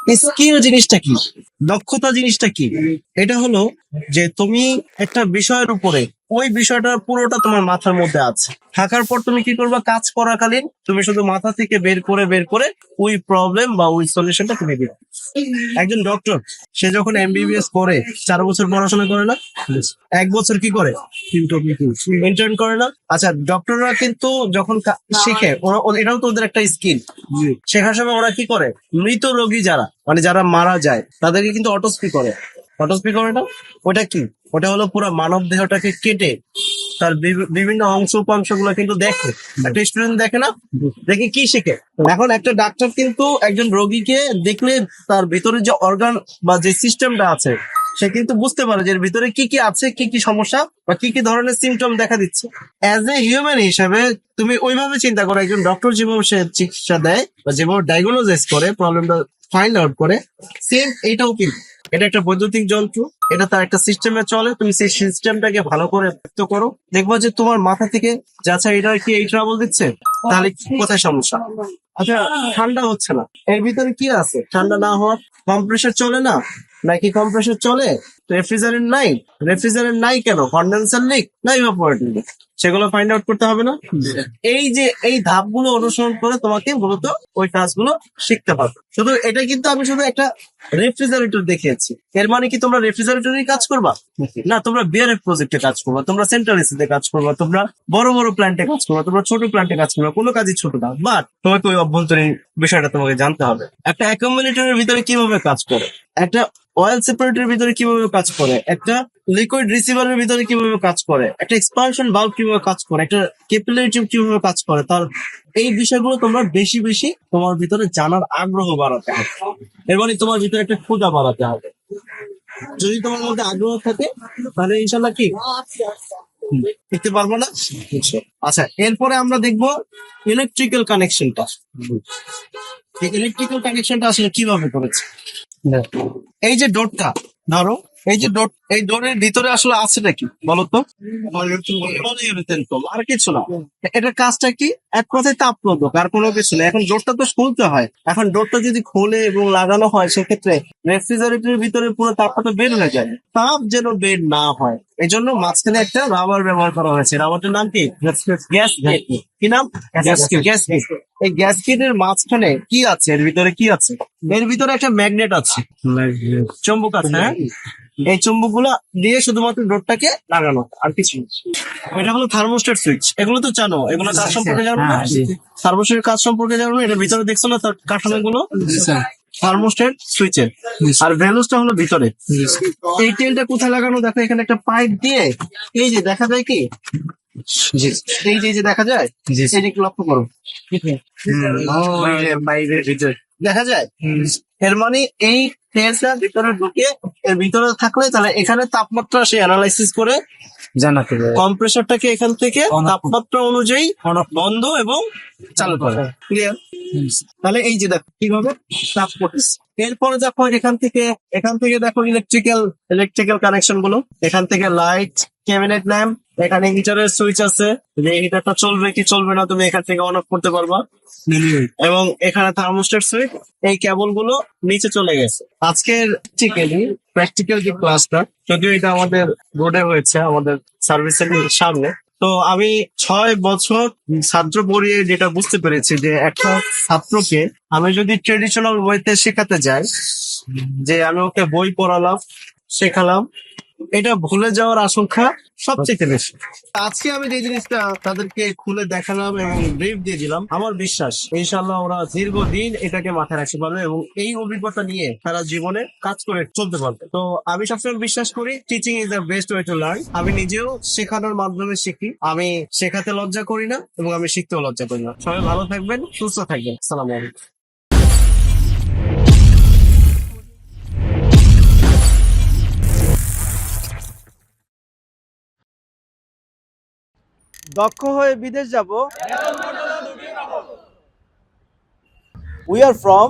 Skill জিনিসটা কি, দক্ষতা জিনিসটা কি? এটা হলো যে তুমি একটা বিষয়ের উপরে ওই বিষয়টা পুরোটা তোমার মাথার মধ্যে আছে, থাকার পর তুমি কি করবা, কাজ করাকালীন তুমি শুধু মাথা থেকে বের করে ওই প্রবলেম বা ওই সলিউশনটা তুমি দিবে। একজন ডক্টর সে যখন এমবিবিএস করে 4 বছর পড়াশোনা করে না, 1 বছর কি করে, ইন্টার্ন করে না? আচ্ছা, ডক্টররা কিন্তু যখন শিখে এটাও তো ওদের একটা স্কিল। শেখার সময় ওরা কি করে, মৃত রোগী যারা মানে যারা মারা যায় তাদেরকে কিন্তু অটোস্পি করে। অটোস্পি করে না, ওটা কি, ওটা হলো পুরো মানব দেহটাকে কেটে তার বিভিন্ন অংশ উপাংশ গুলো কিন্তু দেখে। একটা স্টুডেন্ট দেখে না, দেখে কি শিখে? এখন একটা ডাক্তার কিন্তু একজন রোগীকে দেখলে তার ভিতরে যে অর্গান বা যে সিস্টেমটা আছে সে কিন্তু বুঝতে পারে যে এর ভিতরে কি কি আছে, কি কি সমস্যা বা কি কি ধরনের সিমটম দেখা দিচ্ছে। অ্যাজ এ হিউম্যান হিসেবে তুমি ওইভাবে চিন্তা করো, একজন ডক্টর যেভাবে সে চিকিৎসা দেয় বা যেভাবে ডায়াগনোসিস করে, প্রবলেমটা ফাইন্ড আউট করে, সেম এটাও কিন্তু এটা একটা বৈদ্যুতিক যন্ত্র, এটা তার একটা সিস্টেমে চলে। তুমি সেই সিস্টেমটাকে ভালো করে ব্যক্ত করো, দেখবো যে তোমার মাথা থেকে যাচ্ছে এটা কি এই ট্রাবল দিচ্ছে, তাহলে কোথায় সমস্যা? আচ্ছা, ঠান্ডা হচ্ছে না, এর ভিতরে কি আছে? ঠান্ডা না হওয়ার কম্প্রেসার চলে না, নাকি কম্প্রেসার চলে? রেফ্রিজারেন্ট নাই, রেফ্রিজারেন্ট নাই কেন? কন্ডেন্সার লিক না ইভাপোরেটর লিক, সেগুলো ফাইন্ড আউট করতে হবে না? এই যে এই ধাপগুলো অনুসরণ করে তোমাকে মূলত ওই কাজগুলো শিখতে পারবে। শুধু এটা কিন্তু আমি শুধু একটা রেফ্রিজারেটর দেখিয়েছি, এর মানে কি তোমরা রেফ্রিজারেটরই কাজ করবা না? তোমরা বিআরএফ প্রজেক্টে কাজ করবা, তোমরা সেন্ট্রাল এসিতে কাজ করবা, তোমরা বড় বড় প্ল্যান্টে কাজ করবা, তোমরা ছোট প্ল্যান্টে কাজ করবা, কোনো কাজই ছোট না। বাট তোমাকে ওই অভ্যন্তরীণ বিষয়টা তোমাকে জানতে হবে। একটা অ্যাকোমোডেটরের ভিতরে কিভাবে কাজ করে, একটা অয়েল সেপারেটরের ভিতরে কিভাবে কাজ করে, একটা লিকুইড রিসিভারের ভিতরে কিভাবে কাজ করে, একটা এক্সপানশন ভালভ কিভাবে কাজ করে, একটা ক্যাপিলারি টিউব কিভাবে কাজ করে, তার এই বিষয়গুলো তোমরা বেশি বেশি তোমার ভিতরে জানার আগ্রহ বাড়াতে হবে। এর মানে তোমার ভিতরে একটা ক্ষুধা বাড়াতে হবে। যদি তোমার মধ্যে আগ্রহ থাকে তাহলে ইনশাল্লাহ কি দেখতে পারবো না। আচ্ছা, এরপরে আমরা দেখবো ইলেকট্রিক্যাল কানেকশনটা। ইলেকট্রিক্যাল কানেকশনটা আসলে কিভাবে করেছে? এই যে ডোরটা ধরো, এই যে ডোর, এই ডোরের ভিতরে আসলে আছেটা কি বলতো? আর কিছু না, এটার কাজটা কি? এক কথায় তাপরোধক, আর কোনো কিছু না। এখন ডোরটা তো খুলতে হয়, এখন ডোরটা যদি খোলে এবং লাগানো হয় সেক্ষেত্রে রেফ্রিজারেটরের ভিতরে পুরো তাপটা তো বের হয়ে যায়, তাপ যেন বের না হয় এই জন্য মাঝখানে একটা রাবার ব্যবহার করা হয়েছে। রাবারটার নাম কি? গ্যাস। কি নাম? গ্যাস। এই গ্যাসকেটের মাঝখানে কি আছে, এর ভিতরে কি আছে? এর ভিতরে একটা ম্যাগনেট আছে, চুম্বক আছে। হ্যাঁ, এই চুম্বক গুলা দিয়ে শুধুমাত্র ডোরটাকে লাগানো, আর কিছু না। এটা হলো থার্মোস্ট্যাট সুইচ, এগুলো তো জানো, এগুলো কাজ সম্পর্কে জানো না? থার্মোস্ট্যাটের কাজ সম্পর্কে জানো না? এটার ভিতরে দেখছো না তার কাঠামো গুলো? থার্মোস্ট্যাট সুইচের, আর ভ্যালুসটা হলো ভিতরে। এই তেলটা কোথায় লাগানো দেখো, এখানে একটা পাইপ দিয়ে, এই যে দেখা যায় কি, এই যে দেখা যায়, এদিকে লক্ষ্য করো, বাইরের ভিতরে দেখা যায়। এর মানে এই তেলটা ভিতরে ঢুকে এর ভিতরে থাকলে তাহলে এখানে তাপমাত্রা সে অ্যানালাইসিস করে জানাতে পারে, কম্প্রেসরটাকে এখান থেকে তাপমাত্রা অনুযায়ী বন্ধ এবং চালু করে। ক্লিয়ার? তাহলে এই যে দেখো কিভাবে তাপ পড়তেছে। এরপরে দেখো এখান থেকে দেখো ইলেকট্রিক্যাল কানেকশন গুলো, এখান থেকে লাইট, ক্যাবিনেট ল্যাম্প, এখানে হিটারের সুইচ আছে, যে হিটারটা চলবে কি চলবে না তুমি এখান থেকে অন অফ করতে পারবা, এবং এখানে থার্মোস্ট্যাট সুইচ। এই কেবল গুলো নিচে চলে গেছে। আজকের প্র্যাকটিক্যাল যে ক্লাসটা, যদিও এটা আমাদের বোর্ডে হয়েছে আমাদের সার্ভিস সেন্টারের সামনে, তো আমি 6 বছর ছাত্র পড়িয়ে যেটা বুঝতে পেরেছি যে একটা ছাত্রকে আমি যদি ট্রেডিশনাল ওয়েতে শেখাতে যাই, যে আমি ওকে বই পড়ালাম, শেখালাম, এটা ভুলে যাওয়ার আশঙ্কা সবচেয়ে বেশি। আজকে আমি যে জিনিসটা তাদেরকে খুলে দেখালাম এবং ব্রিফ দিয়ে দিলাম, আমার বিশ্বাস ইনশাল্লাহ ওরা দীর্ঘদিন এটাকে মাথায় রাখতে পারবে এবং এই অভিজ্ঞতা নিয়ে তারা জীবনে কাজ করে চলতে পারবে। তো আমি সবসময় বিশ্বাস করি teaching is the best way to learn. আমি নিজেও শেখানোর মাধ্যমে শিখি, আমি শেখাতে লজ্জা করি না এবং আমি শিখতেও লজ্জা করি না। সবাই ভালো থাকবেন, সুস্থ থাকবেন। আসসালামু আলাইকুম। দক্ষ হয়ে বিদেশ যাব। We are from